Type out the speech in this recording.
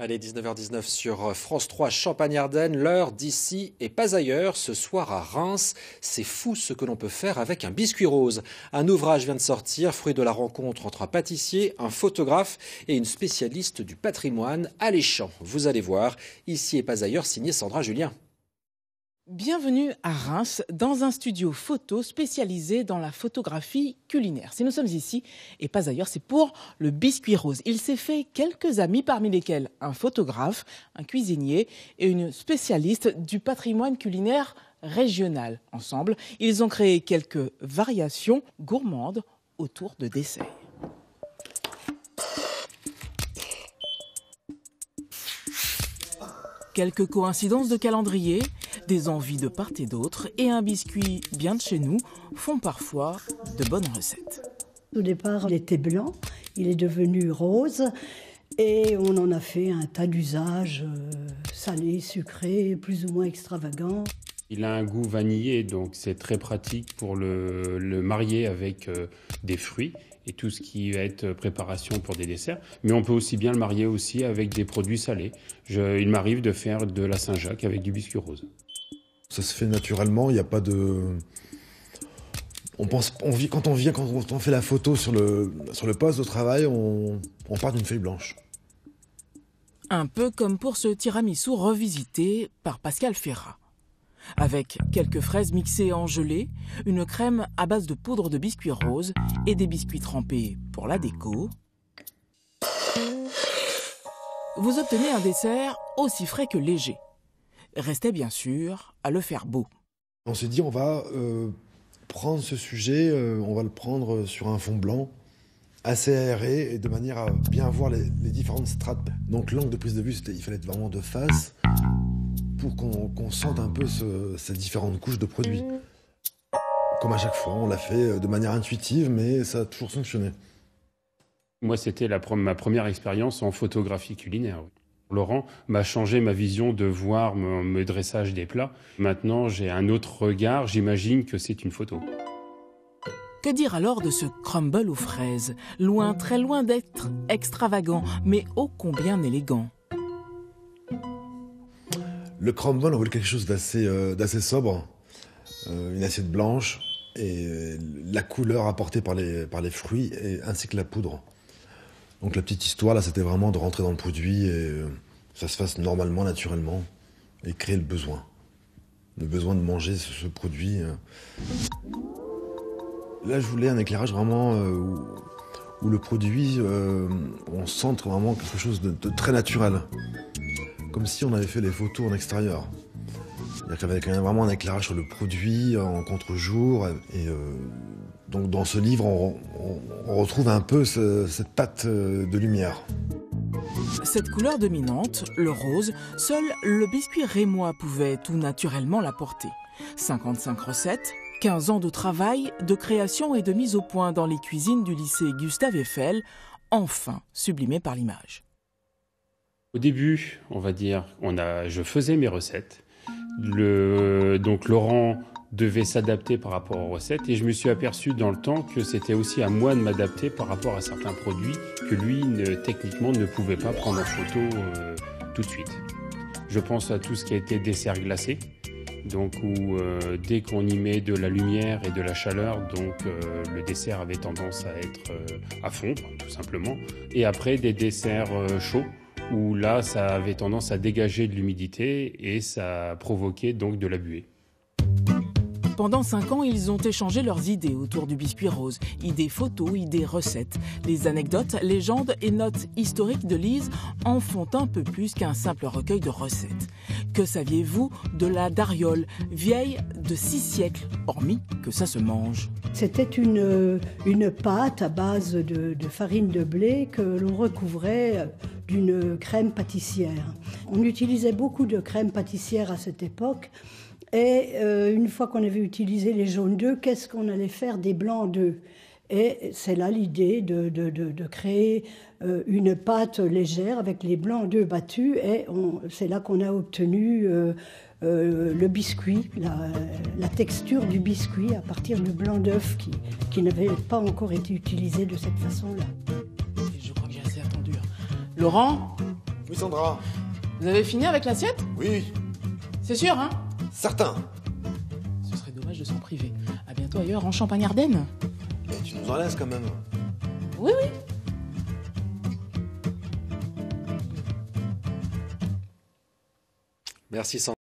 Allez, 19h19 sur France 3 Champagne-Ardenne, l'heure d'ici et pas ailleurs. Ce soir à Reims, c'est fou ce que l'on peut faire avec un biscuit rose. Un ouvrage vient de sortir, fruit de la rencontre entre un pâtissier, un photographe et une spécialiste du patrimoine alléchant. Vous allez voir, ici et pas ailleurs, signé Sandra Julien. Bienvenue à Reims, dans un studio photo spécialisé dans la photographie culinaire. Si nous sommes ici, et pas ailleurs, c'est pour le biscuit rose. Il s'est fait quelques amis, parmi lesquels un photographe, un cuisinier et une spécialiste du patrimoine culinaire régional. Ensemble, ils ont créé quelques variations gourmandes autour de desserts. Quelques coïncidences de calendrier, des envies de part et d'autre et un biscuit bien de chez nous font parfois de bonnes recettes. Au départ, il était blanc, il est devenu rose et on en a fait un tas d'usages salés, sucrés, plus ou moins extravagants. Il a un goût vanillé, donc c'est très pratique pour le marier avec des fruits et tout ce qui va être préparation pour des desserts. Mais on peut aussi bien le marier aussi avec des produits salés. Il m'arrive de faire de la Saint-Jacques avec du biscuit rose. Ça se fait naturellement, il n'y a pas de... Quand on fait la photo sur le poste de travail, on part d'une feuille blanche. Un peu comme pour ce tiramisu revisité par Pascal Ferrat. Avec quelques fraises mixées en gelée, une crème à base de poudre de biscuit rose et des biscuits trempés pour la déco, vous obtenez un dessert aussi frais que léger. Restez bien sûr à le faire beau. On s'est dit on va prendre ce sujet, on va le prendre sur un fond blanc, assez aéré et de manière à bien voir les différentes strates. Donc l'angle de prise de vue, il fallait être vraiment de face pour qu'on sente un peu ces différentes couches de produits. Comme à chaque fois, on l'a fait de manière intuitive, mais ça a toujours fonctionné. Moi, c'était ma première expérience en photographie culinaire. Laurent m'a changé ma vision de voir mes dressages des plats. Maintenant, j'ai un autre regard, j'imagine que c'est une photo. Que dire alors de ce crumble aux fraises, loin, très loin d'être extravagant, mais ô combien élégant. Le crumble, on voulait quelque chose d'assez sobre, une assiette blanche et la couleur apportée par les fruits ainsi que la poudre. Donc la petite histoire là, c'était vraiment de rentrer dans le produit et ça se fasse normalement, naturellement et créer le besoin de manger ce produit. Là, je voulais un éclairage vraiment où le produit, on sente vraiment quelque chose de très naturel. Comme si on avait fait les photos en extérieur. Il y avait quand même vraiment un éclairage sur le produit en contre-jour. Et donc dans ce livre, on retrouve un peu cette patte de lumière. Cette couleur dominante, le rose, seul le biscuit rémois pouvait tout naturellement l'apporter. 55 recettes, 15 ans de travail, de création et de mise au point dans les cuisines du lycée Gustave Eiffel, enfin sublimées par l'image. Au début, on va dire, je faisais mes recettes. Donc Laurent devait s'adapter par rapport aux recettes et je me suis aperçu dans le temps que c'était aussi à moi de m'adapter par rapport à certains produits que lui, techniquement, ne pouvait pas prendre en photo tout de suite. Je pense à tout ce qui a été dessert glacé, donc où dès qu'on y met de la lumière et de la chaleur, donc le dessert avait tendance à être à fondre, tout simplement. Et après, des desserts chauds, où là, ça avait tendance à dégager de l'humidité et ça provoquait donc de la buée. Pendant 5 ans, ils ont échangé leurs idées autour du biscuit rose. Idées photos, idées recettes. Les anecdotes, légendes et notes historiques de Lise en font un peu plus qu'un simple recueil de recettes. Que saviez-vous de la dariole, vieille de 6 siècles, hormis que ça se mange? C'était une pâte à base de farine de blé que l'on recouvrait d'une crème pâtissière. On utilisait beaucoup de crème pâtissière à cette époque. Et une fois qu'on avait utilisé les jaunes d'œufs, qu'est-ce qu'on allait faire des blancs d'œufs? Et c'est là l'idée de créer une pâte légère avec les blancs d'œufs battus. Et c'est là qu'on a obtenu le biscuit, la texture du biscuit à partir de blanc d'œuf qui n'avait pas encore été utilisé de cette façon-là. Je crois que j'ai assez attendu. Laurent, Oui, Sandra. Vous avez fini avec l'assiette? Oui, C'est sûr, hein? certain. Ce serait dommage de s'en priver. À bientôt ailleurs, en Champagne-Ardenne. Mais tu nous en laisses quand même. Oui, oui. Merci Sandra.